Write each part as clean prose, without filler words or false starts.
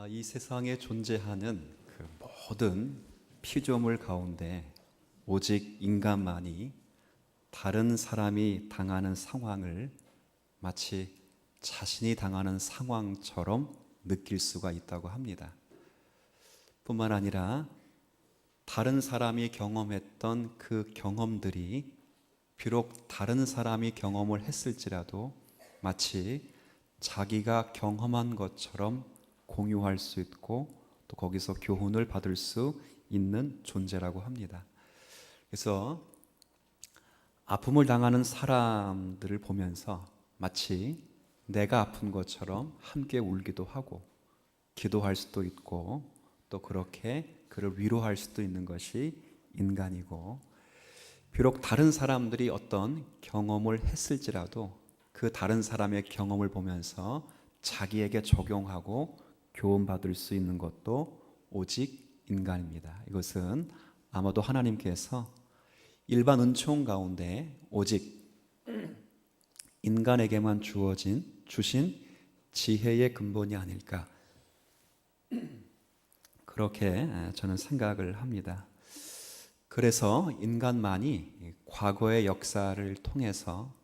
이 세상에 존재하는 그 모든 피조물 가운데 오직 인간만이 다른 사람이 당하는 상황을 마치 자신이 당하는 상황처럼 느낄 수가 있다고 합니다. 뿐만 아니라 다른 사람이 경험했던 그 경험들이 비록 다른 사람이 경험을 했을지라도 마치 자기가 경험한 것처럼 공유할 수 있고 또 거기서 교훈을 받을 수 있는 존재라고 합니다. 그래서 아픔을 당하는 사람들을 보면서 마치 내가 아픈 것처럼 함께 울기도 하고 기도할 수도 있고 또 그렇게 그를 위로할 수도 있는 것이 인간이고, 비록 다른 사람들이 어떤 경험을 했을지라도 그 다른 사람의 경험을 보면서 자기에게 적용하고 교훈받을 수 있는 것도 오직 인간입니다. 이것은 아마도 하나님께서 일반 은총 가운데 오직 인간에게만 주신 지혜의 근본이 아닐까, 그렇게 저는 생각을 합니다. 그래서 인간만이 과거의 역사를 통해서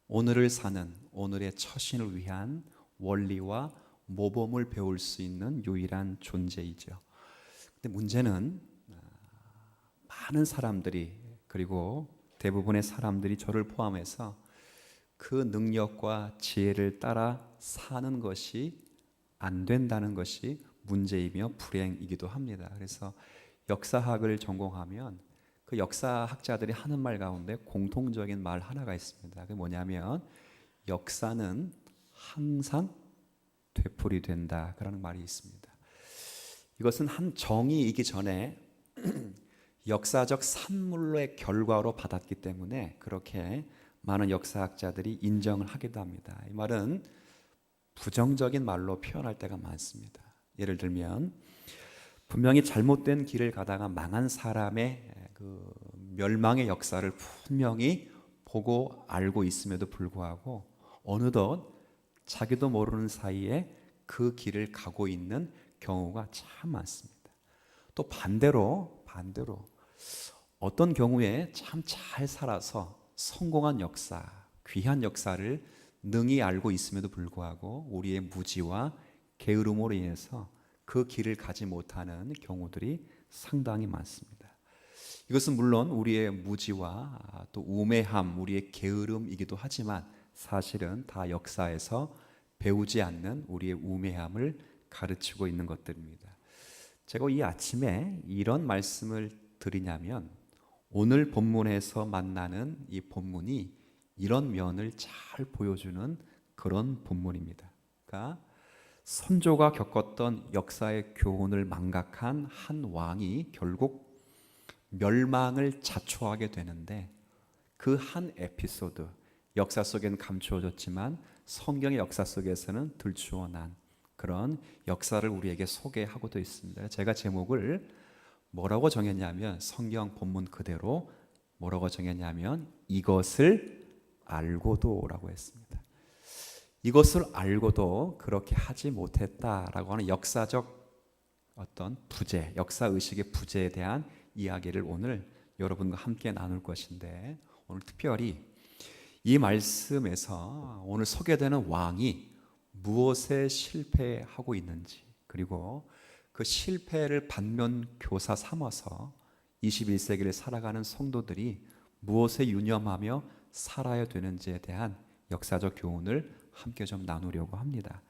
오늘을 사는 오늘의 처신을 위한 원리와 모범을 배울 수 있는 유일한 존재이죠. 근데 문제는 많은 사람들이, 그리고 대부분의 사람들이 저를 포함해서 그 능력과 지혜를 따라 사는 것이 안 된다는 것이 문제이며 불행이기도 합니다. 그래서 역사학을 전공하면 그 역사학자들이 하는 말 가운데 공통적인 말 하나가 있습니다. 그게 뭐냐면 역사는 항상 되풀이된다, 그런 말이 있습니다. 이것은 한 정의이기 전에 역사적 산물의 결과로 받았기 때문에 그렇게 많은 역사학자들이 인정을 하기도 합니다. 이 말은 부정적인 말로 표현할 때가 많습니다. 예를 들면 분명히 잘못된 길을 가다가 망한 사람의 그 멸망의 역사를 분명히 보고 알고 있음에도 불구하고 어느덧 자기도 모르는 사이에 그 길을 가고 있는 경우가 참 많습니다. 또 반대로 어떤 경우에 참 잘 살아서 성공한 역사, 귀한 역사를 능히 알고 있음에도 불구하고 우리의 무지와 게으름으로 인해서 그 길을 가지 못하는 경우들이 상당히 많습니다. 이것은 물론 우리의 무지와 또 우매함, 우리의 게으름이기도 하지만 사실은 다 역사에서 배우지 않는 우리의 우매함을 가르치고 있는 것들입니다. 제가 이 아침에 이런 말씀을 드리냐면 오늘 본문에서 만나는 이 본문이 이런 면을 잘 보여주는 그런 본문입니다. 그러니까 선조가 겪었던 역사의 교훈을 망각한 한 왕이 결국 멸망을 자초하게 되는데 그 한 에피소드, 역사 속에는 감추어졌지만 성경의 역사 속에서는 들추어난 그런 역사를 우리에게 소개하고도 있습니다. 제가 제목을 뭐라고 정했냐면 성경 본문 그대로 뭐라고 정했냐면 이것을 알고도라고 했습니다. 이것을 알고도 그렇게 하지 못했다라고 하는 역사적 어떤 부재, 역사의식의 부재에 대한 이야기를 오늘 여러분과 함께 나눌 것인데, 오늘 특별히 이 말씀에서 오늘 소개되는 왕이 무엇에 실패하고 있는지, 그리고 그 실패를 반면교사 삼아서 21세기를 살아가는 성도들이 무엇에 유념하며 살아야 되는지에 대한 역사적 교훈을 함께 좀 나누려고 합니다.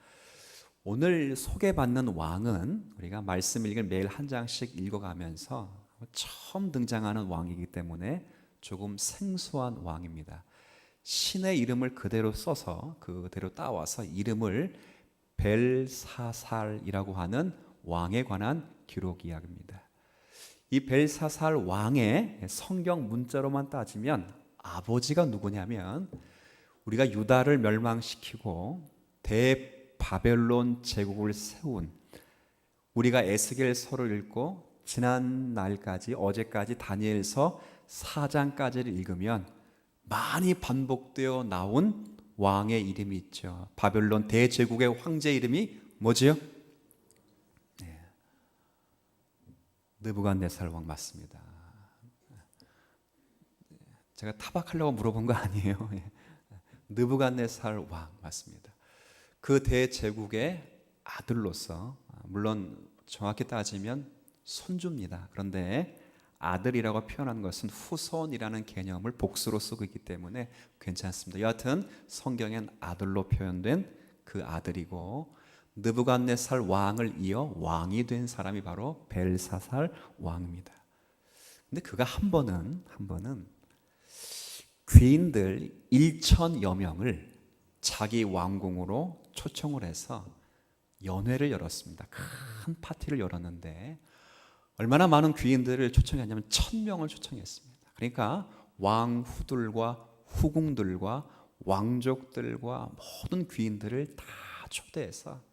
오늘 소개받는 왕은 우리가 말씀 읽을 매일 한 장씩 읽어가면서 처음 등장하는 왕이기 때문에 조금 생소한 왕입니다. 신의 이름을 그대로 써서 그대로 따와서 이름을 벨사살이라고 하는 왕에 관한 기록 이야기입니다. 이 벨사살 왕의 성경 문자로만 따지면 아버지가 누구냐면 우리가 유다를 멸망시키고 대바벨론 제국을 세운, 우리가 에스겔서를 읽고 지난 날까지 어제까지 다니엘서 4장까지를 읽으면 많이 반복되어 나온 왕의 이름이 있죠. 바벨론 대제국의 황제 이름이 뭐지요? 느부갓네살 왕 맞습니다. 제가 타박하려고 물어본 거 아니에요. 느부갓네살 왕 맞습니다. 그 대제국의 아들로서, 물론 정확히 따지면 손주입니다. 그런데 아들이라고 표현한 것은 후손이라는 개념을 복수로 쓰고 있기 때문에 괜찮습니다. 여하튼 성경엔 아들로 표현된 그 아들이고, 느부갓네살 왕을 이어 왕이 된 사람이 바로 벨사살 왕입니다. 근데 그가 한 번은 귀인들 1천여 명을 자기 왕궁으로 초청을 해서 연회를 열었습니다. 큰 파티를 열었는데 얼마나 많은 귀인들을 초청했냐면 1,000명을 초청했습니다. 그러니까 왕후들과 후궁들과 왕족들과 모든 귀인들을 다 초대해서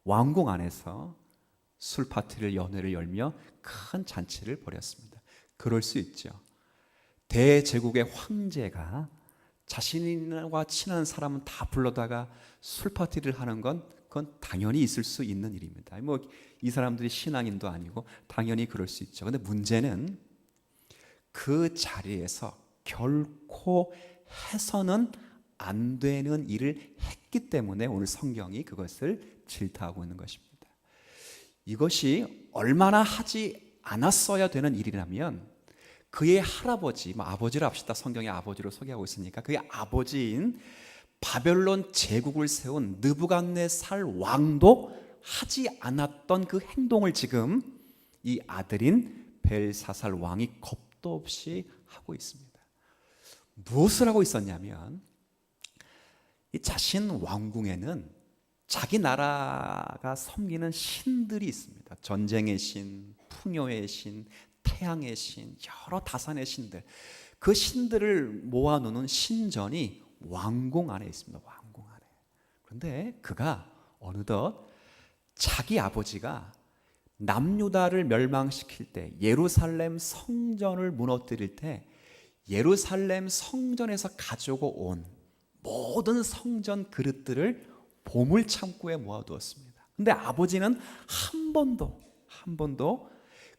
왕궁 안에서 술 파티를 연회를 열며 큰 잔치를 벌였습니다. 그럴 수 있죠. 대제국의 황제가 자신과 친한 사람은 다 불러다가 술 파티를 하는 건 그건 당연히 있을 수 있는 일입니다. 뭐 이 사람들이 신앙인도 아니고 당연히 그럴 수 있죠. 근데 문제는 그 자리에서 결코 해서는 안 되는 일을 했기 때문에 오늘 성경이 그것을 질타하고 있는 것입니다. 이것이 얼마나 하지 않았어야 되는 일이라면 그의 할아버지, 아버지를 합시다. 성경의 아버지로 소개하고 있으니까 그의 아버지인 바벨론 제국을 세운 느부갓네살 왕도 하지 않았던 그 행동을 지금 이 아들인 벨사살 왕이 겁도 없이 하고 있습니다. 무엇을 하고 있었냐면 이 자신 왕궁에는 자기 나라가 섬기는 신들이 있습니다. 전쟁의 신, 풍요의 신, 태양의 신, 여러 다산의 신들, 그 신들을 모아놓는 신전이 왕궁 안에 있습니다. 왕궁 안에. 그런데 그가 어느덧 자기 아버지가 남유다를 멸망시킬 때, 예루살렘 성전을 무너뜨릴 때 예루살렘 성전에서 가지고 온 모든 성전 그릇들을 보물 창고에 모아두었습니다. 근데 아버지는 한 번도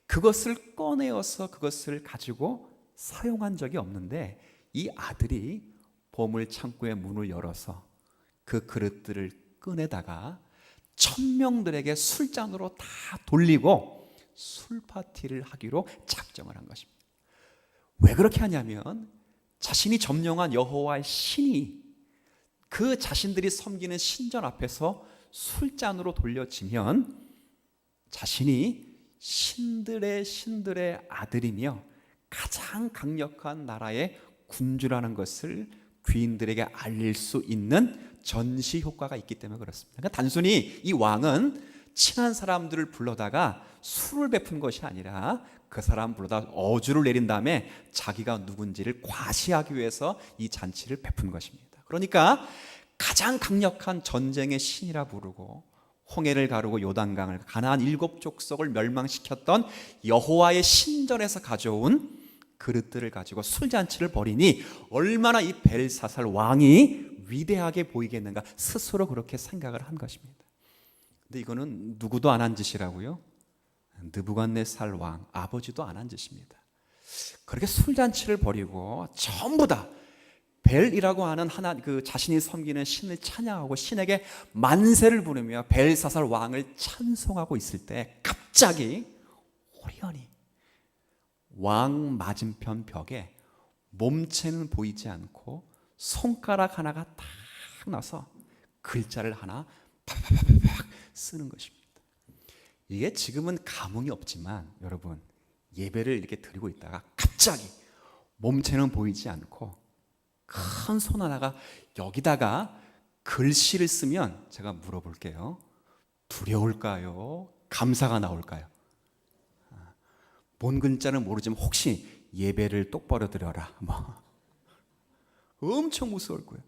그것을 꺼내어서 그것을 가지고 사용한 적이 없는데 이 아들이 보물 창고의 문을 열어서 그 그릇들을 꺼내다가 1,000명들에게 술잔으로 다 돌리고 술 파티를 하기로 작정을 한 것입니다. 왜 그렇게 하냐면 자신이 점령한 여호와의 신이 그 자신들이 섬기는 신전 앞에서 술잔으로 돌려지면 자신이 신들의 아들이며 가장 강력한 나라의 군주라는 것을 귀인들에게 알릴 수 있는 전시 효과가 있기 때문에 그렇습니다. 그러니까 단순히 이 왕은 친한 사람들을 불러다가 술을 베푼 것이 아니라 그 사람 불러다 어주를 내린 다음에 자기가 누군지를 과시하기 위해서 이 잔치를 베푼 것입니다. 그러니까 가장 강력한 전쟁의 신이라 부르고 홍해를 가르고 요단강을 가나안 7족속을 멸망시켰던 여호와의 신전에서 가져온 그릇들을 가지고 술잔치를 벌이니 얼마나 이 벨사살 왕이 위대하게 보이겠는가 스스로 그렇게 생각을 한 것입니다. 근데 이거는 누구도 안 한 짓이라고요? 느부갓네살 왕 아버지도 안 한 짓입니다. 그렇게 술잔치를 벌이고 전부 다 벨이라고 하는 하나 그 자신이 섬기는 신을 찬양하고 신에게 만세를 부르며 벨사살 왕을 찬송하고 있을 때 갑자기 호련히 왕 맞은편 벽에 몸체는 보이지 않고 손가락 하나가 딱 나서 글자를 하나 팍팍팍팍 쓰는 것입니다. 이게 지금은 감흥이 없지만 여러분 예배를 이렇게 드리고 있다가 갑자기 몸체는 보이지 않고 큰 손 하나가 여기다가 글씨를 쓰면 제가 물어볼게요. 두려울까요? 감사가 나올까요? 뭔 글자는 모르지만 혹시 예배를 똑바로 드려라 엄청 무서울 거예요.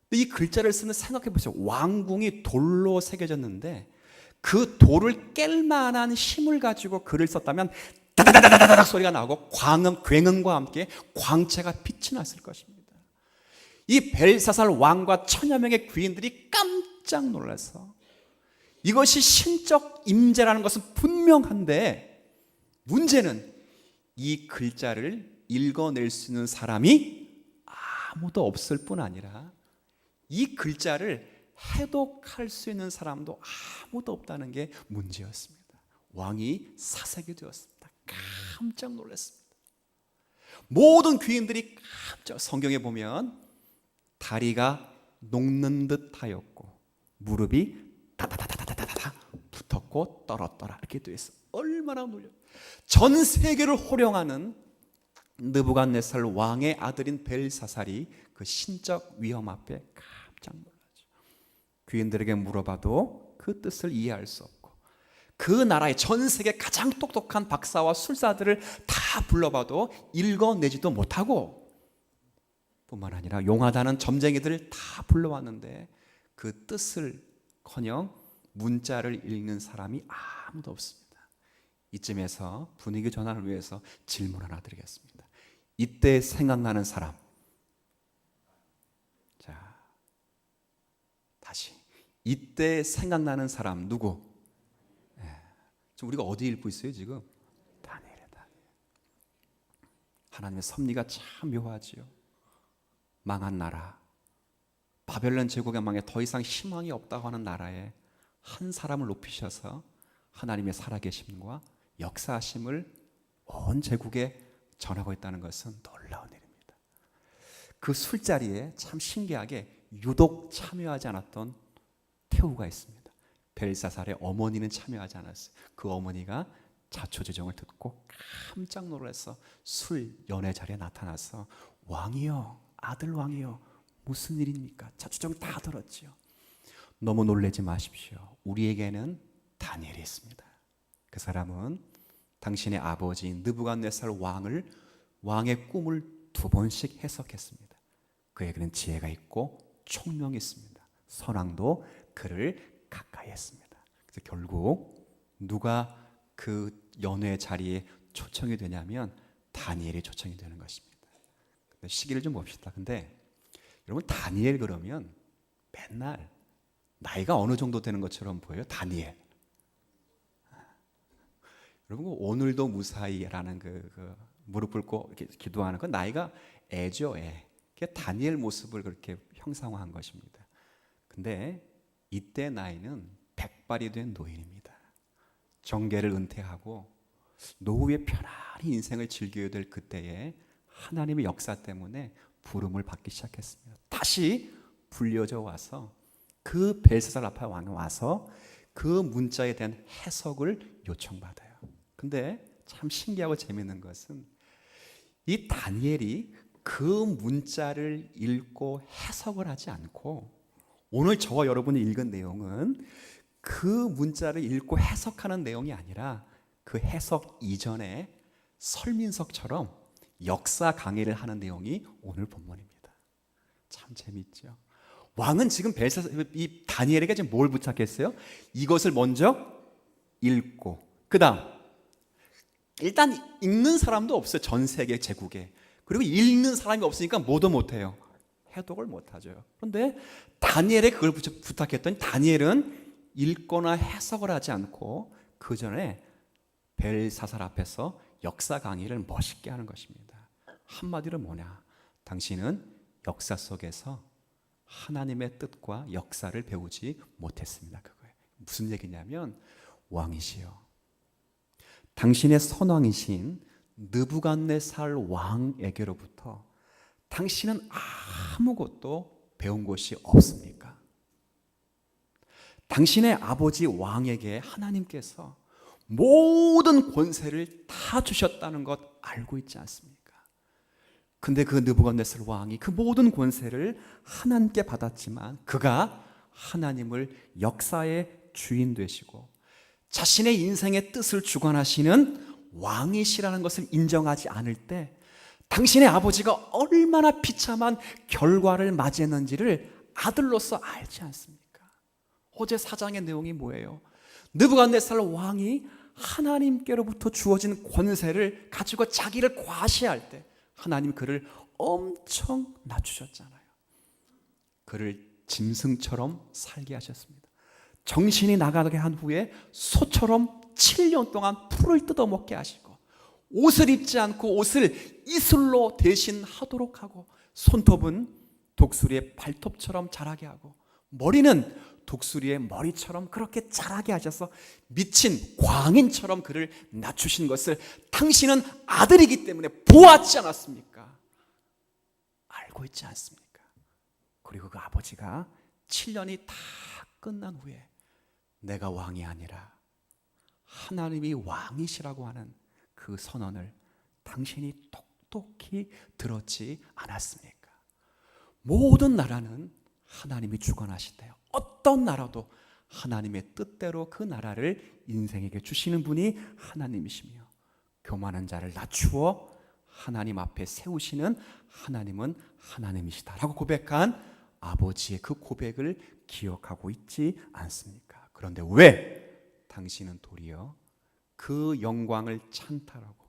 근데 이 글자를 쓰는 생각해 보세요. 왕궁이 돌로 새겨졌는데 그 돌을 깰 만한 힘을 가지고 글을 썼다면 다다다다다닥 소리가 나고 굉음과 함께 광채가 빛이 났을 것입니다. 이 벨사살 왕과 1,000여 명의 귀인들이 깜짝 놀라서 이것이 신적 임재라는 것은 분명한데 문제는 이 글자를 읽어낼 수 있는 사람이 아무도 없을 뿐 아니라 이 글자를 해독할 수 있는 사람도 아무도 없다는 게 문제였습니다. 왕이 사색이 되었습니다. 깜짝 놀랐습니다. 모든 귀인들이 깜짝, 성경에 보면 다리가 녹는 듯 하였고 무릎이 다다다다다다다 붙었고 떨었더라 이렇게 되어 있어. 얼마나 놀려. 전 세계를 호령하는 느부갓네살 왕의 아들인 벨사살이 그 신적 위험 앞에 깜짝 놀라죠. 귀인들에게 물어봐도 그 뜻을 이해할 수 없고 그 나라의 전 세계 가장 똑똑한 박사와 술사들을 다 불러봐도 읽어내지도 못하고, 뿐만 아니라 용하다는 점쟁이들을 다 불러왔는데 그 뜻을커녕 문자를 읽는 사람이 아무도 없습니다. 이쯤에서 분위기 전환을 위해서 질문 하나 드리겠습니다. 이때 생각나는 사람. 자, 다시. 이때 생각나는 사람 누구? 지금 우리가 어디 읽고 있어요 지금? 다니엘이다. 하나님의 섭리가 참 묘하지요. 망한 나라, 바벨론 제국의 망에 더 이상 희망이 없다고 하는 나라에 한 사람을 높이셔서 하나님의 살아계심과 역사하심을 온 제국에 전하고 있다는 것은 놀라운 일입니다. 그 술자리에 참 신기하게 유독 참여하지 않았던 태우가 있습니다. 벨사살의 어머니는 참여하지 않았어요. 그 어머니가 자초지종을 듣고 깜짝 놀라서 술 연회 자리에 나타나서 왕이여, 아들 왕이여, 무슨 일입니까? 자초지종 다 들었지요. 너무 놀라지 마십시오. 우리에게는 다니엘이 있습니다. 그 사람은 당신의 아버지인 느부갓네살 왕의 꿈을 2번씩 해석했습니다. 그에게는 지혜가 있고 총명이 있습니다. 선왕도 그를 가까이 했습니다. 그래서 결국 누가 그 연회 자리에 초청이 되냐면 다니엘이 초청이 되는 것입니다. 근데 시기를 좀 봅시다. 근데 여러분 다니엘 그러면 맨날 나이가 어느 정도 되는 것처럼 보여요? 다니엘. 여러분 오늘도 무사히라는 그 무릎 꿇고 이렇게 기도하는 건 나이가 애죠, 애. 그게 다니엘 모습을 그렇게 형상화한 것입니다. 근데 이때 나이는 백발이 된 노인입니다. 정계를 은퇴하고 노후에 편안히 인생을 즐겨야 될 그때에 하나님의 역사 때문에 부름을 받기 시작했습니다. 다시 불려져 와서 그 벨사살 앞에 와서 그 문자에 대한 해석을 요청받아요. 근데 참 신기하고 재미있는 것은 이 다니엘이 그 문자를 읽고 해석을 하지 않고 오늘 저와 여러분이 읽은 내용은 그 문자를 읽고 해석하는 내용이 아니라 그 해석 이전에 설민석처럼 역사 강의를 하는 내용이 오늘 본문입니다. 참 재미있죠. 왕은 지금 이 다니엘에게 지금 뭘 부탁했어요? 이것을 먼저 읽고 그 다음 일단 읽는 사람도 없어요. 전 세계 제국에. 그리고 읽는 사람이 없으니까 뭐도 못해요. 해독을 못하죠. 그런데 다니엘에 그걸 부탁했더니 다니엘은 읽거나 해석을 하지 않고 그 전에 벨사살 앞에서 역사 강의를 멋있게 하는 것입니다. 한마디로 뭐냐? 당신은 역사 속에서 하나님의 뜻과 역사를 배우지 못했습니다. 그거예요. 무슨 얘기냐면 왕이시여, 당신의 선왕이신 느부갓네살 왕에게로부터 당신은 아무것도 배운 것이 없습니까? 당신의 아버지 왕에게 하나님께서 모든 권세를 다 주셨다는 것 알고 있지 않습니까? 근데 그 느부갓네살 왕이 그 모든 권세를 하나님께 받았지만 그가 하나님을 역사의 주인 되시고 자신의 인생의 뜻을 주관하시는 왕이시라는 것을 인정하지 않을 때 당신의 아버지가 얼마나 비참한 결과를 맞이했는지를 아들로서 알지 않습니까? 어제 사장의 내용이 뭐예요? 느부갓네살 왕이 하나님께로부터 주어진 권세를 가지고 자기를 과시할 때 하나님 그를 엄청 낮추셨잖아요. 그를 짐승처럼 살게 하셨습니다. 정신이 나가게 한 후에 소처럼 7년 동안 풀을 뜯어먹게 하시고 옷을 입지 않고 옷을 이슬로 대신하도록 하고, 손톱은 독수리의 발톱처럼 자라게 하고, 머리는 독수리의 머리처럼 그렇게 자라게 하셔서 미친 광인처럼 그를 낮추신 것을 당신은 아들이기 때문에 보았지 않았습니까? 알고 있지 않습니까? 그리고 그 아버지가 7년이 다 끝난 후에 내가 왕이 아니라 하나님이 왕이시라고 하는 그 선언을 당신이 똑똑히 들었지 않았습니까? 모든 나라는 하나님이 주관하신대요. 어떤 나라도 하나님의 뜻대로 그 나라를 인생에게 주시는 분이 하나님이시며, 교만한 자를 낮추어 하나님 앞에 세우시는 하나님은 하나님이시다라고 고백한 아버지의 그 고백을 기억하고 있지 않습니까? 그런데 왜 당신은 도리어 그 영광을 찬탈하고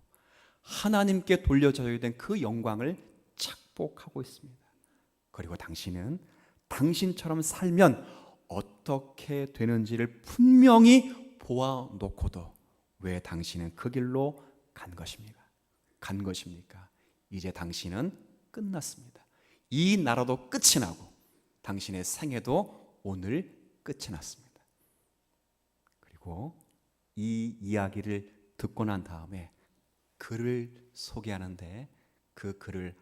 하나님께 돌려줘야 된 그 영광을 착복하고 있습니다. 그리고 당신은 당신처럼 살면 어떻게 되는지를 분명히 보아놓고도 왜 당신은 그 길로 간 것입니까? 이제 당신은 끝났습니다. 이 나라도 끝이 나고 당신의 생애도 오늘 끝이 났습니다. 그리고 이 이야기를 듣고 난 다음에 글을 소개하는데, 그 글을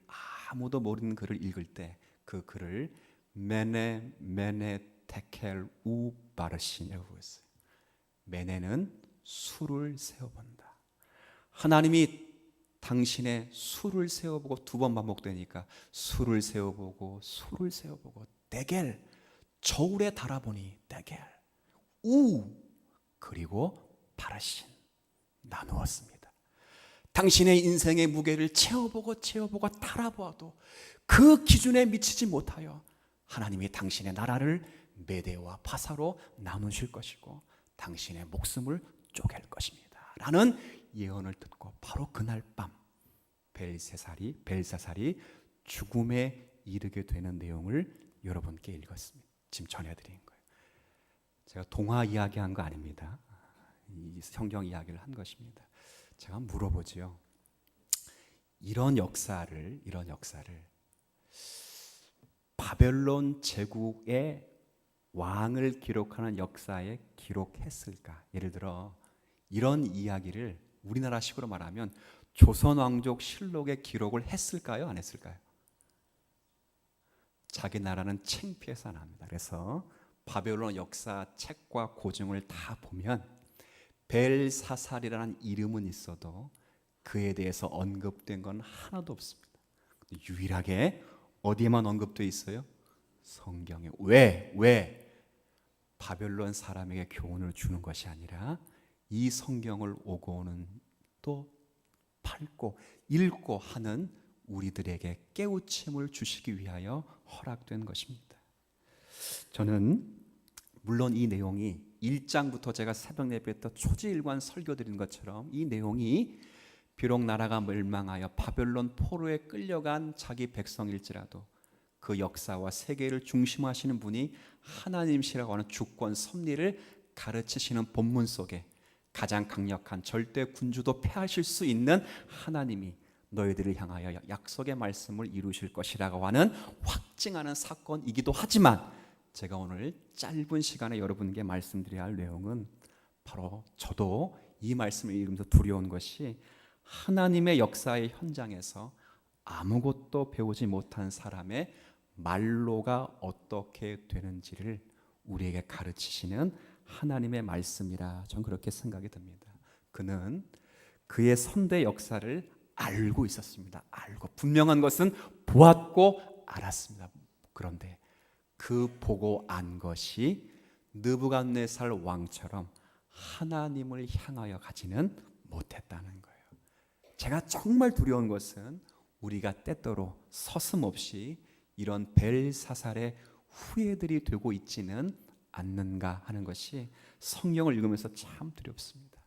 아무도 모르는 글을 읽을 때 그 글을 메네 테켈 우 바르신이라고 했어요. 메네는 수를 세어본다. 하나님이 당신의 수를 세어보고, 두 번 반복되니까 수를 세어보고 데겔, 저울에 달아보니 데겔, 우, 그리고 바르신, 나누었습니다. 당신의 인생의 무게를 채워보고 달아보아도 그 기준에 미치지 못하여 하나님이 당신의 나라를 메대와 바사로 나누실 것이고 당신의 목숨을 쪼갤 것입니다 라는 예언을 듣고 바로 그날 밤 벨사살이 죽음에 이르게 되는 내용을 여러분께 읽었습니다. 지금 전해드린 거예요. 제가 동화 이야기한 거 아닙니다. 이 성경 이야기를 한 것입니다. 제가 물어보지요. 이런 역사를 바벨론 제국의 왕을 기록하는 역사에 기록했을까? 예를 들어 이런 이야기를 우리나라식으로 말하면 조선왕족 실록에 기록을 했을까요? 안 했을까요? 자기 나라는 창피해서 안 합니다. 그래서 바벨론 역사 책과 고증을 다 보면 벨사살이라는 이름은 있어도 그에 대해서 언급된 건 하나도 없습니다. 유일하게 어디에만 언급되어 있어요? 성경에. 왜? 바벨론 사람에게 교훈을 주는 것이 아니라 이 성경을 오고 오는 또 읽고 하는 우리들에게 깨우침을 주시기 위하여 허락된 것입니다. 저는 물론 이 내용이 1장부터 제가 새벽 예배 때 초지일관 설교 드린 것처럼 이 내용이 비록 나라가 멸망하여 바벨론 포로에 끌려간 자기 백성일지라도 그 역사와 세계를 중심하시는 분이 하나님이시라고 하는 주권 섭리를 가르치시는 본문 속에 가장 강력한 절대 군주도 패하실 수 있는 하나님이 너희들을 향하여 약속의 말씀을 이루실 것이라고 하는 확증하는 사건이기도 하지만, 제가 오늘 짧은 시간에 여러분께 말씀드려야 할 내용은 바로 저도 이 말씀을 읽으면서 두려운 것이 하나님의 역사의 현장에서 아무것도 배우지 못한 사람의 말로가 어떻게 되는지를 우리에게 가르치시는 하나님의 말씀이라 저는 그렇게 생각이 듭니다. 그는 그의 선대 역사를 알고 있었습니다. 분명한 것은 보았고 알았습니다. 그런데 그 보고 안 것이 느부갓네살 왕처럼 하나님을 향하여 가지는 못했다는 거예요. 제가 정말 두려운 것은 우리가 때때로 서슴없이 이런 벨사살의 후예들이 되고 있지는 않는가 하는 것이 성경을 읽으면서 참 두렵습니다.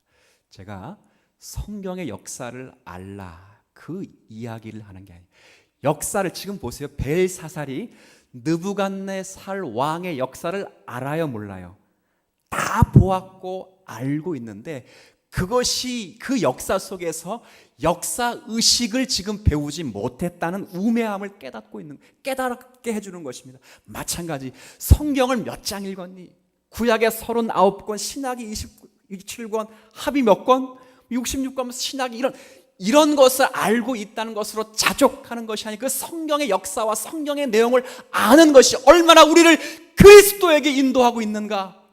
제가 성경의 역사를 알라 그 이야기를 하는 게 아니에요. 역사를 지금 보세요. 벨사살이 느부갓네살 왕의 역사를 알아요, 몰라요? 다 보았고 알고 있는데 그것이 그 역사 속에서 역사 의식을 지금 배우지 못했다는 우매함을 깨닫게 해주는 것입니다. 마찬가지 성경을 몇 장 읽었니? 구약에 39권, 신약이 27권, 합이 몇 권? 66권, 신약이 이런 것을 알고 있다는 것으로 자족하는 것이 아니고 그 성경의 역사와 성경의 내용을 아는 것이 얼마나 우리를 그리스도에게 인도하고 있는가.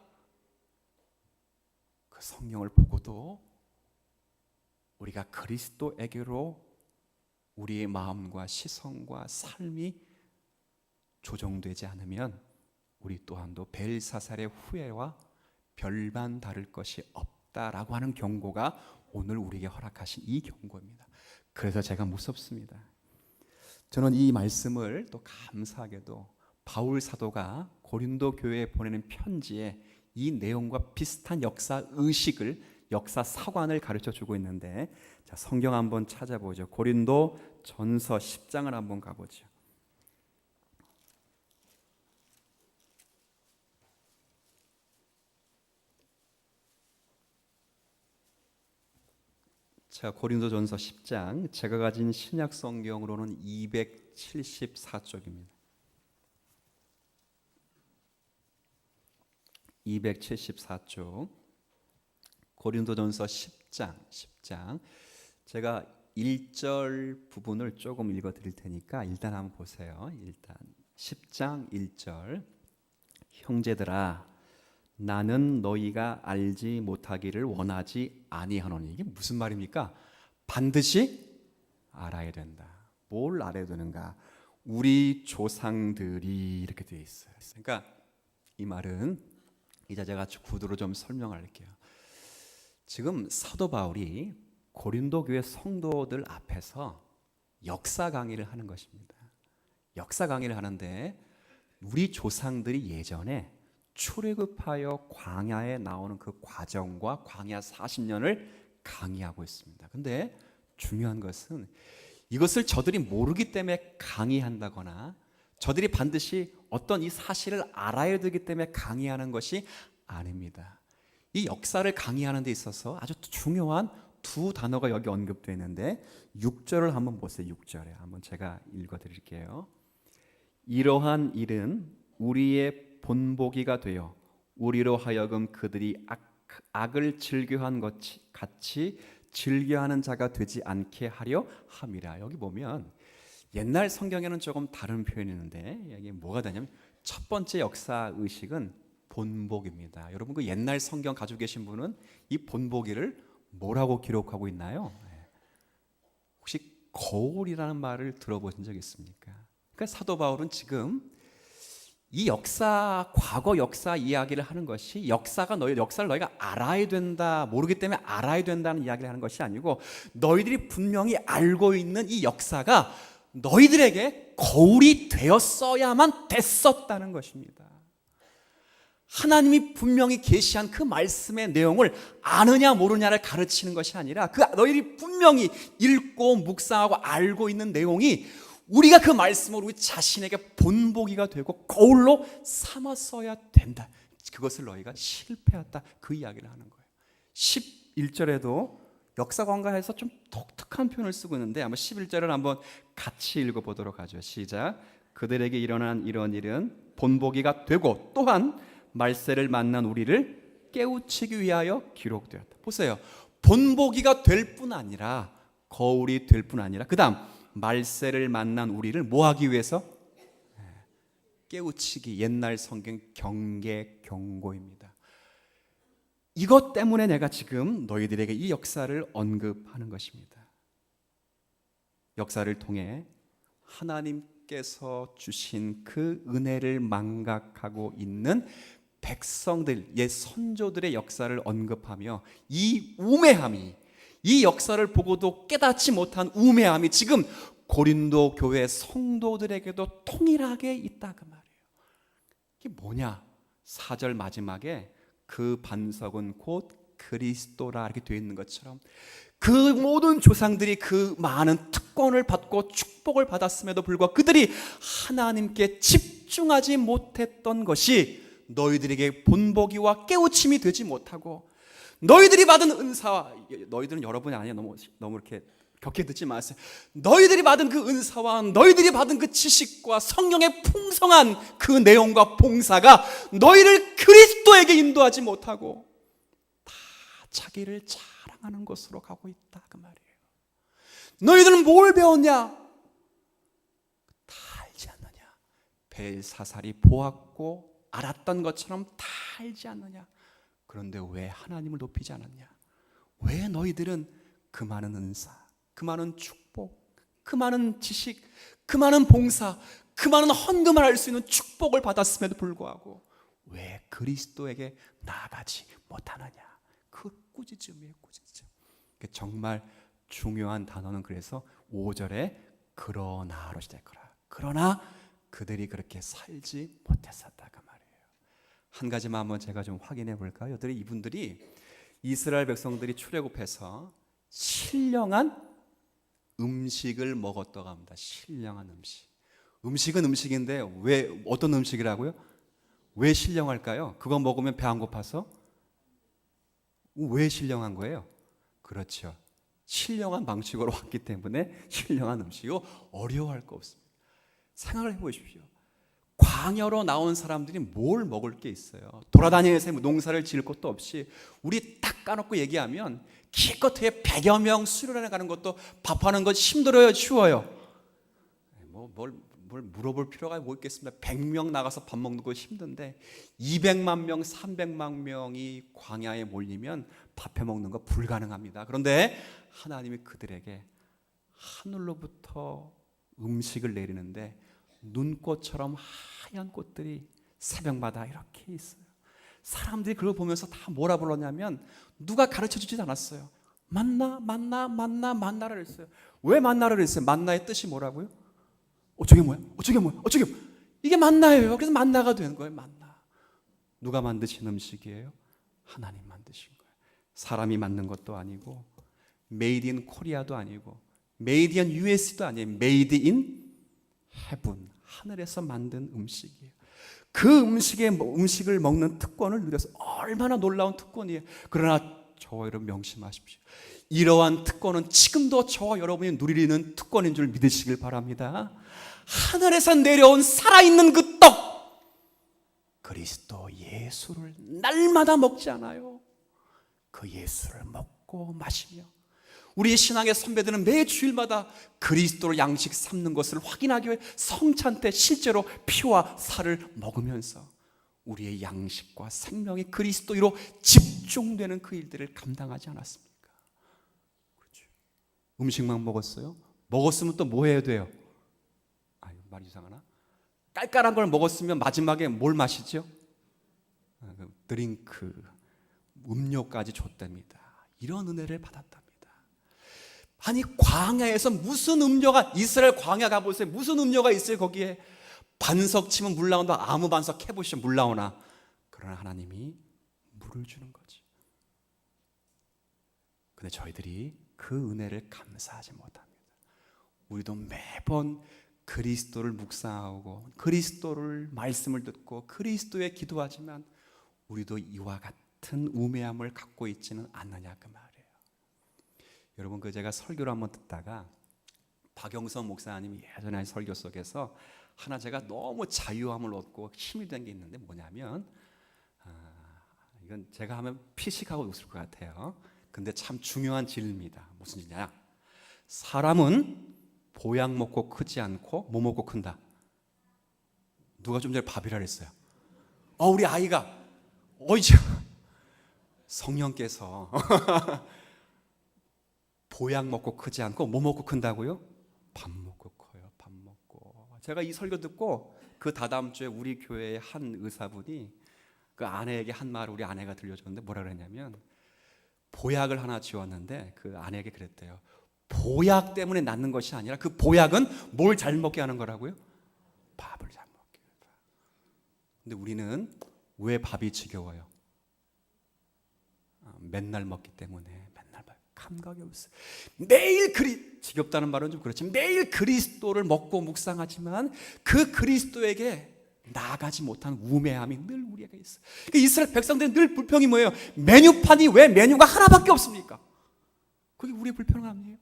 그 성경을 보고도 우리가 그리스도에게로 우리의 마음과 시선과 삶이 조정되지 않으면 우리 또한도 벨사살의 후회와 별반 다를 것이 없다라고 하는 경고가 오늘 우리에게 허락하신 이 경고입니다. 그래서 제가 무섭습니다. 저는 이 말씀을 또 감사하게도 바울 사도가 고린도 교회에 보내는 편지에 이 내용과 비슷한 역사 의식을, 역사 사관을 가르쳐 주고 있는데, 자, 성경 한번 찾아보죠. 고린도 전서 10장을 한번 가보죠. 자, 고린도전서 10장, 제가 가진 신약 성경으로는 274쪽입니다. 274쪽 고린도전서 10장 제가 1절 부분을 조금 읽어 드릴 테니까 일단 한번 보세요. 일단 10장 1절, 형제들아 나는 너희가 알지 못하기를 원하지 아니하노니. 이게 무슨 말입니까? 반드시 알아야 된다. 뭘 알아야 되는가? 우리 조상들이 이렇게 되어 있어요. 그러니까 이 말은 이제 제가 구두로 좀 설명할게요. 지금 사도 바울이 고린도 교회 성도들 앞에서 역사 강의를 하는 것입니다. 역사 강의를 하는데 우리 조상들이 예전에 출애굽하여 광야에 나오는 그 과정과 광야 40년을 강의하고 있습니다. 근데 중요한 것은 이것을 저들이 모르기 때문에 강의한다거나 저들이 반드시 어떤 이 사실을 알아야 되기 때문에 강의하는 것이 아닙니다. 이 역사를 강의하는 데 있어서 아주 중요한 두 단어가 여기 언급되어 있는데 6절을 한번 보세요. 6절에 한번 제가 읽어드릴게요. 이러한 일은 우리의 본보기가 되어 우리로 하여금 그들이 악을 즐겨한 것 같이 즐겨하는 자가 되지 않게 하려 함이라. 여기 보면 옛날 성경에는 조금 다른 표현이 있는데 여기 뭐가 되냐면 첫 번째 역사 의식은 본보기입니다. 여러분 그 옛날 성경 가지고 계신 분은 이 본보기를 뭐라고 기록하고 있나요? 혹시 거울이라는 말을 들어보신 적 있습니까? 그러니까 사도 바울은 지금 이 역사, 과거 역사 이야기를 하는 것이 역사를 너희가 알아야 된다, 모르기 때문에 알아야 된다는 이야기를 하는 것이 아니고 너희들이 분명히 알고 있는 이 역사가 너희들에게 거울이 되었어야만 됐었다는 것입니다. 하나님이 분명히 계시한 그 말씀의 내용을 아느냐 모르냐를 가르치는 것이 아니라 그 너희들이 분명히 읽고 묵상하고 알고 있는 내용이 우리가 그 말씀을 우리 자신에게 본보기가 되고 거울로 삼았어야 된다. 그것을 너희가 실패했다. 그 이야기를 하는 거예요. 11절에도 역사관가에서 좀 독특한 표현을 쓰고 있는데 한번 11절을 한번 같이 읽어보도록 하죠. 시작. 그들에게 일어난 이런 일은 본보기가 되고 또한 말세를 만난 우리를 깨우치기 위하여 기록되었다. 보세요. 본보기가 될 뿐 아니라 거울이 될 뿐 아니라 그 다음 말세를 만난 우리를 뭐 하기 위해서? 깨우치기. 옛날 성경 경계 경고입니다. 이것 때문에 내가 지금 너희들에게 이 역사를 언급하는 것입니다. 역사를 통해 하나님께서 주신 그 은혜를 망각하고 있는 백성들, 옛 선조들의 역사를 언급하며 이 우매함이, 이 역사를 보고도 깨닫지 못한 우매함이 지금 고린도 교회 성도들에게도 통일하게 있다 그 말이에요. 이게 뭐냐? 4절 마지막에 그 반석은 곧 그리스도라 이렇게 되어 있는 것처럼 그 모든 조상들이 그 많은 특권을 받고 축복을 받았음에도 불구하고 그들이 하나님께 집중하지 못했던 것이 너희들에게 본보기와 깨우침이 되지 못하고 너희들이 받은 은사와, 너희들은 여러분이 아니에요. 너무 이렇게 격해 듣지 마세요. 너희들이 받은 그 은사와 너희들이 받은 그 지식과 성령의 풍성한 그 내용과 봉사가 너희를 그리스도에게 인도하지 못하고 다 자기를 자랑하는 것으로 가고 있다, 그 말이에요. 너희들은 뭘 배웠냐? 다 알지 않느냐? 벨사살이 보았고 알았던 것처럼 다 알지 않느냐? 그런데 왜 하나님을 높이지 않았냐? 왜 너희들은 그 많은 은사, 그 많은 축복, 그 많은 지식, 그 많은 봉사, 그 많은 헌금을 할 수 있는 축복을 받았음에도 불구하고 왜 그리스도에게 나아가지 못하느냐? 그 꾸짖음이에요, 꾸짖음. 정말 중요한 단어는 그래서 5절에 그러나로 시작하라. 그러나 그들이 그렇게 살지 못했었다, 그 말이에요. 한 가지만 한번 제가 좀 확인해 볼까요? 이분들이 이스라엘 백성들이 출애굽해서 신령한 음식을 먹었다고 합니다. 신령한 음식. 음식은 음식인데 왜, 어떤 음식이라고요? 왜 신령할까요? 그거 먹으면 배 안 고파서? 왜 신령한 거예요? 그렇죠. 신령한 방식으로 왔기 때문에 신령한 음식이고 어려워할 거 없습니다. 생각을 해보십시오. 광야로 나온 사람들이 뭘 먹을 게 있어요? 돌아다니면서 농사를 지을 것도 없이 우리 딱 까놓고 얘기하면 기껏해 100여 명 수련회 가는 것도 밥하는 것 힘들어요, 쉬워요? 뭘 물어볼 필요가 뭐 있겠습니까? 100명 나가서 밥 먹는 거 힘든데 200만 명, 300만 명이 광야에 몰리면 밥해 먹는 거 불가능합니다. 그런데 하나님이 그들에게 하늘로부터 음식을 내리는데 눈꽃처럼 하얀 꽃들이 새벽마다 이렇게 있어요. 사람들이 그걸 보면서 다 뭐라 불렀냐면 누가 가르쳐주지 않았어요. 만나를 했어요. 왜 만나를 했어요? 만나의 뜻이 뭐라고요? 저게 뭐야? 저게 뭐야? 이게 만나예요. 그래서 만나가 되는 거예요. 만나. 누가 만드신 음식이에요? 하나님 만드신 거예요. 사람이 만든 것도 아니고 메이드 인 코리아도 아니고 메이드 인 US도 아니에요. 메이드 인 헤븐, 하늘에서 만든 음식이에요. 그 음식을 먹는 특권을 누려서 얼마나 놀라운 특권이에요. 그러나 저와 여러분 명심하십시오. 이러한 특권은 지금도 저와 여러분이 누리는 특권인 줄 믿으시길 바랍니다. 하늘에서 내려온 살아있는 그 떡, 그리스도 예수를 날마다 먹지 않아요. 그 예수를 먹고 마시며 우리 신앙의 선배들은 매 주일마다 그리스도로 양식 삼는 것을 확인하기 위해 성찬 때 실제로 피와 살을 먹으면서 우리의 양식과 생명이 그리스도로 집중되는 그 일들을 감당하지 않았습니까? 그렇죠. 음식만 먹었어요? 먹었으면 또 뭐 해야 돼요? 말이 이상하나? 깔깔한 걸 먹었으면 마지막에 뭘 마시죠? 드링크, 음료까지 줬답니다. 이런 은혜를 받았답니다. 아니 광야에서 무슨 음료가, 이스라엘 광야 가보세요. 무슨 음료가 있어요 거기에? 반석 치면 물 나온다. 아무 반석 해보시죠, 물 나오나? 그러나 하나님이 물을 주는 거지. 근데 저희들이 그 은혜를 감사하지 못합니다. 우리도 매번 그리스도를 묵상하고 그리스도를 말씀을 듣고 그리스도에 기도하지만 우리도 이와 같은 우매함을 갖고 있지는 않느냐, 그 말이에요. 여러분, 제가 설교를 한번 듣다가 박영선 목사님이 예전에 설교 속에서 하나 제가 너무 자유함을 얻고 힘이 된 게 있는데 뭐냐면, 이건 제가 하면 피식하고 웃을 것 같아요. 근데 참 중요한 진리입니다. 무슨 진리냐? 사람은 보약 먹고 크지 않고 뭐 먹고 큰다? 누가 좀 전에 밥이라 그랬어요. 우리 아이가 성령께서 보약 먹고 크지 않고 뭐 먹고 큰다고요? 밥 먹고 커요. 밥 먹고. 제가 이 설교 듣고 그 다다음 주에 우리 교회의 한 의사분이 그 아내에게 한 말을 우리 아내가 들려줬는데 뭐라 그랬냐면, 보약을 하나 지웠는데 그 아내에게 그랬대요. 보약 때문에 낫는 것이 아니라 그 보약은 뭘 잘 먹게 하는 거라고요? 밥을 잘 먹게 하다. 근데 우리는 왜 밥이 지겨워요? 맨날 먹기 때문에. 맨날 감각이 없어요. 매일 지겹다는 말은 좀 그렇지만 매일 그리스도를 먹고 묵상하지만 그 그리스도에게 나아가지 못한 우매함이 늘 우리에게 있어요. 그러니까 이스라엘 백성들은 늘 불평이 뭐예요? 메뉴판이 왜 메뉴가 하나밖에 없습니까? 그게 우리의 불편함이에요.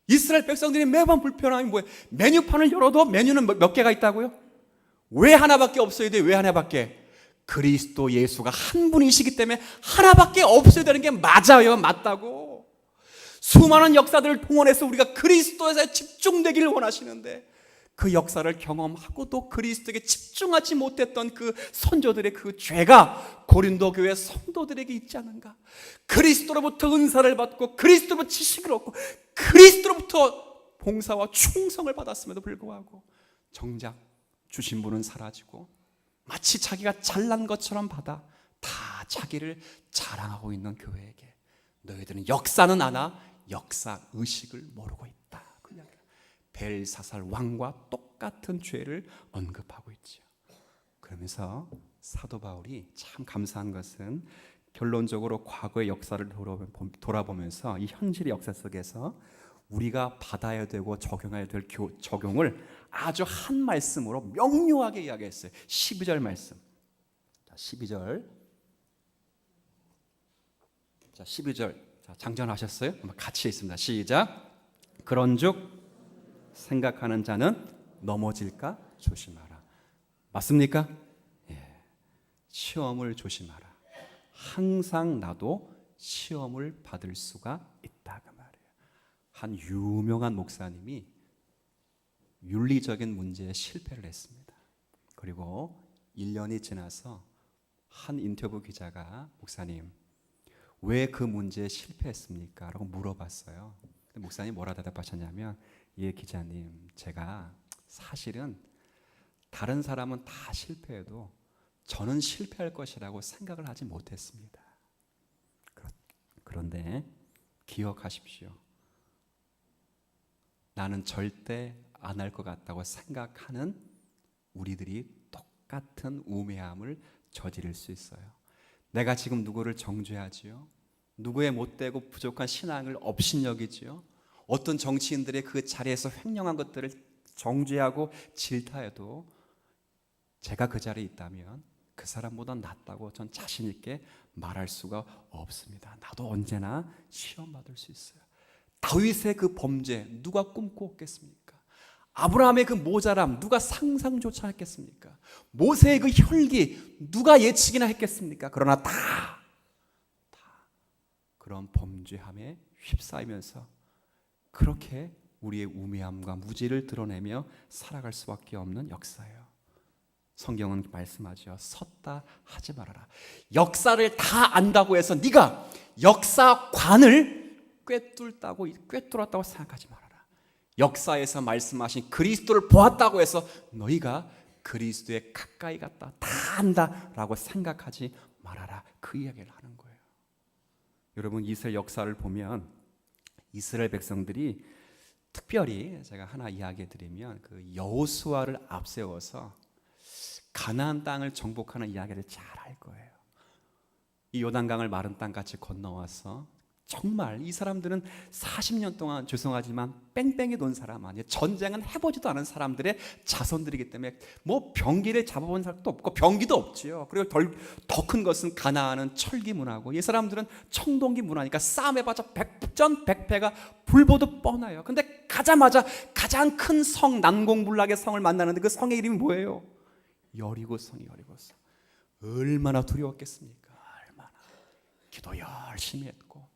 이스라엘 백성들이 매번 불편함이 뭐예요? 메뉴판을 열어도 메뉴는 몇 개가 있다고요? 왜 하나밖에 없어야 돼요? 왜 하나밖에? 그리스도 예수가 한 분이시기 때문에 하나밖에 없어야 되는 게 맞아요. 맞다고. 수많은 역사들을 동원해서 우리가 그리스도에 집중되기를 원하시는데 그 역사를 경험하고도 그리스도에게 집중하지 못했던 그 선조들의 그 죄가 고린도 교회 성도들에게 있지 않은가? 그리스도로부터 은사를 받고 그리스도로부터 지식을 얻고 그리스도로부터 봉사와 충성을 받았음에도 불구하고 정작 주신 분은 사라지고 마치 자기가 잘난 것처럼 받아 다 자기를 자랑하고 있는 교회에게 너희들은 역사는 아나 역사 의식을 모르고 있다. 그 이야기를 벨사살 왕과 똑같은 죄를 언급하고 있죠. 그러면서 사도 바울이 참 감사한 것은 결론적으로 과거의 역사를 돌아보면서 이 현실의 역사 속에서 우리가 받아야 되고 적용해야 될 적용을 아주 한 말씀으로 명료하게 이야기했어요. 12절 말씀. 자, 12절. 자, 12절. 자, 장전하셨어요? 같이 있습니다. 시작. 그런즉 생각하는 자는 넘어질까 조심하라. 맞습니까? 예. 시험을 조심하라. 항상 나도 시험을 받을 수가 있다 그 말이에요. 한 유명한 목사님이 윤리적인 문제에 실패를 했습니다. 그리고 1년이 지나서 한 인터뷰 기자가 목사님 왜 그 문제에 실패했습니까? 라고 물어봤어요. 근데 목사님이 뭐라 대답하셨냐면 예 기자님 제가 사실은 다른 사람은 다 실패해도 저는 실패할 것이라고 생각을 하지 못했습니다. 그런데 기억하십시오. 나는 절대 안 할 것 같다고 생각하는 우리들이 똑같은 우매함을 저지를 수 있어요. 내가 지금 누구를 정죄하지요? 누구의 못되고 부족한 신앙을 업신여기지요? 어떤 정치인들의 그 자리에서 횡령한 것들을 정죄하고 질타해도 제가 그 자리에 있다면 그 사람보다 낫다고 전 자신 있게 말할 수가 없습니다. 나도 언제나 시험받을 수 있어요. 다윗의 그 범죄 누가 꿈꾸었겠습니까? 아브라함의 그 모자람 누가 상상조차 했겠습니까? 모세의 그 혈기 누가 예측이나 했겠습니까? 그러나 다 그런 범죄함에 휩싸이면서 그렇게 우리의 우매함과 무지를 드러내며 살아갈 수밖에 없는 역사예요. 성경은 말씀하죠. 섰다 하지 말아라. 역사를 다 안다고 해서 네가 역사관을 꿰뚫었다고 생각하지 말아라. 역사에서 말씀하신 그리스도를 보았다고 해서 너희가 그리스도에 가까이 갔다 다 안다라고 생각하지 말아라. 그 이야기를 하는 거예요. 여러분 이스라엘 역사를 보면 이스라엘 백성들이 특별히 제가 하나 이야기해 드리면 그 여호수아를 앞세워서 가나안 땅을 정복하는 이야기를 잘 알 거예요. 이 요단강을 마른 땅같이 건너와서 정말 이 사람들은 40년 동안 죄송하지만 뺑뺑이 논 사람 아니에요. 전쟁은 해보지도 않은 사람들의 자손들이기 때문에 뭐 병기를 잡아본 사람도 없고 병기도 없지요. 그리고 더 큰 것은 가나안은 철기 문화고 이 사람들은 청동기 문화니까 싸움해봤자 백전백패가 불보듯 뻔해요. 근데 가자마자 가장 큰 성 난공불락의 성을 만나는데 그 성의 이름이 뭐예요? 여리고성이 여리고성. 얼마나 두려웠겠습니까? 얼마나 기도 열심히 했고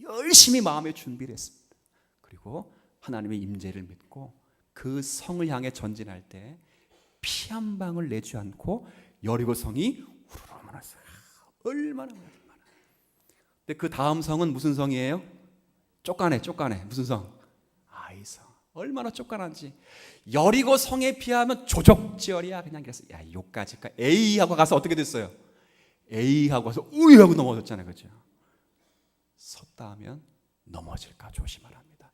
열심히 마음의 준비를 했습니다. 그리고 하나님의 임재를 믿고 그 성을 향해 전진할 때 피 한 방울 내지 않고 여리고성이 후루룩 무너졌어요. 얼마나. 근데 그 다음 성은 무슨 성이에요? 쫓가네. 무슨 성? 아이성. 얼마나 쫓가난지. 여리고 성에 비하면 조족지열이야. 그냥 그래서 야 요까지까 A하고 가서 어떻게 됐어요? A하고 가서 우이하고 넘어졌잖아요. 그렇죠? 섰다 하면 넘어질까 조심하랍니다.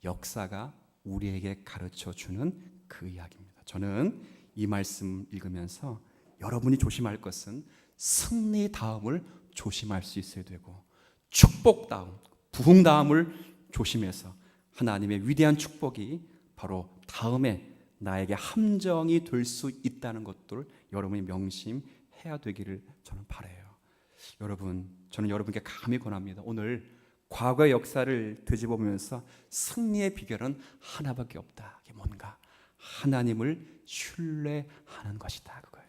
역사가 우리에게 가르쳐주는 그 이야기입니다. 저는 이 말씀 읽으면서 여러분이 조심할 것은 승리 다음을 조심할 수 있어야 되고 축복 다음, 부흥 다음을 조심해서 하나님의 위대한 축복이 바로 다음에 나에게 함정이 될 수 있다는 것들을 여러분이 명심해야 되기를 저는 바라요. 여러분, 저는 여러분께 감히 권합니다. 오늘 과거의 역사를 되짚어보면서 승리의 비결은 하나밖에 없다. 이게 뭔가? 하나님을 신뢰하는 것이다. 그거예요.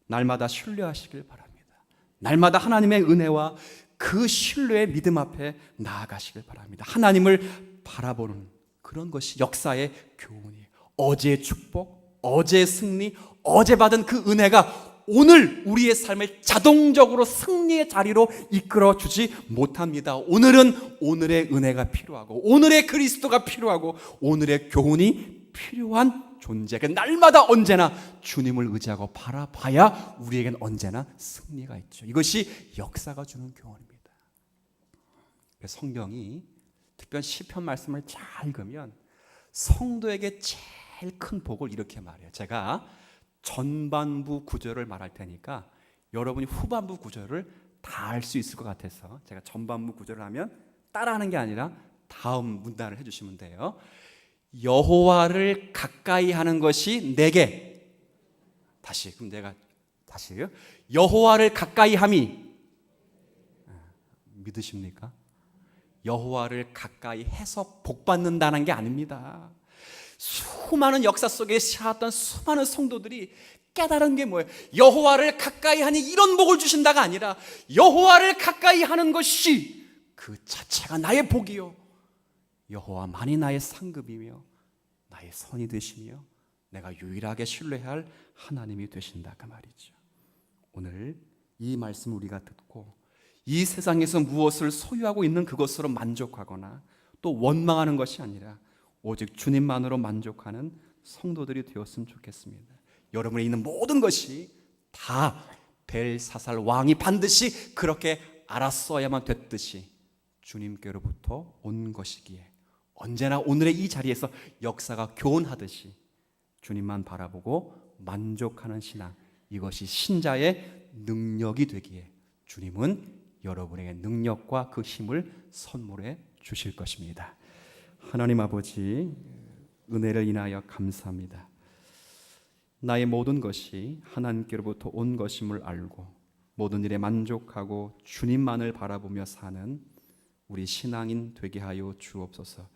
날마다 신뢰하시길 바랍니다. 날마다 하나님의 은혜와 그 신뢰의 믿음 앞에 나아가시길 바랍니다. 하나님을 바라보는 그런 것이 역사의 교훈이에요. 어제의 축복, 어제의 승리, 어제 받은 그 은혜가 오늘 우리의 삶을 자동적으로 승리의 자리로 이끌어 주지 못합니다. 오늘은 오늘의 은혜가 필요하고 오늘의 그리스도가 필요하고 오늘의 교훈이 필요한 존재. 날마다 언제나 주님을 의지하고 바라봐야 우리에겐 언제나 승리가 있죠. 이것이 역사가 주는 교훈입니다. 성경이 특별히 시편 말씀을 잘 읽으면 성도에게 제일 큰 복을 이렇게 말해요. 제가 전반부 구절을 말할 테니까 여러분이 후반부 구절을 다 알 수 있을 것 같아서 제가 전반부 구절을 하면 따라하는 게 아니라 다음 문단을 해주시면 돼요. 여호와를 가까이 하는 것이 내게, 다시, 그럼 내가 다시요. 여호와를 가까이 함이, 믿으십니까? 여호와를 가까이 해서 복 받는다는 게 아닙니다. 수많은 역사 속에 살았던 수많은 성도들이 깨달은 게 뭐예요? 여호와를 가까이 하니 이런 복을 주신다가 아니라 여호와를 가까이 하는 것이 그 자체가 나의 복이요, 여호와만이 나의 상급이며 나의 선이 되시며 내가 유일하게 신뢰해야 할 하나님이 되신다 그 말이죠. 오늘 이 말씀 우리가 듣고 이 세상에서 무엇을 소유하고 있는 그것으로 만족하거나 또 원망하는 것이 아니라 오직 주님만으로 만족하는 성도들이 되었으면 좋겠습니다. 여러분이 있는 모든 것이 다 벨사살 왕이 반드시 그렇게 알았어야만 됐듯이 주님께로부터 온 것이기에 언제나 오늘의 이 자리에서 역사가 교훈하듯이 주님만 바라보고 만족하는 신앙, 이것이 신자의 능력이 되기에 주님은 여러분에게 능력과 그 힘을 선물해 주실 것입니다. 하나님 아버지, 은혜를 인하여 감사합니다. 나의 모든 것이 하나님께로부터 온 것임을 알고 모든 일에 만족하고 주님만을 바라보며 사는 우리 신앙인 되게 하여 주옵소서.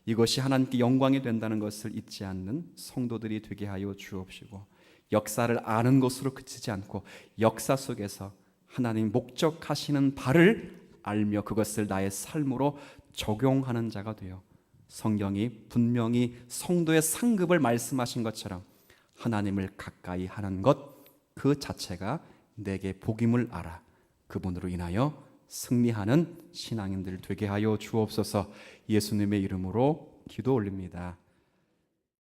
이것이 하나님께 영광이 된다는 것을 잊지 않는 성도들이 되게 하여 주옵시고, 역사를 아는 것으로 그치지 않고 역사 속에서 하나님 목적하시는 바를 알며 그것을 나의 삶으로 적용하는 자가 되어 성경이 분명히 성도의 상급을 말씀하신 것처럼 하나님을 가까이 하는 것 그 자체가 내게 복임을 알아 그분으로 인하여 승리하는 신앙인들 되게 하여 주옵소서. 예수님의 이름으로 기도 올립니다.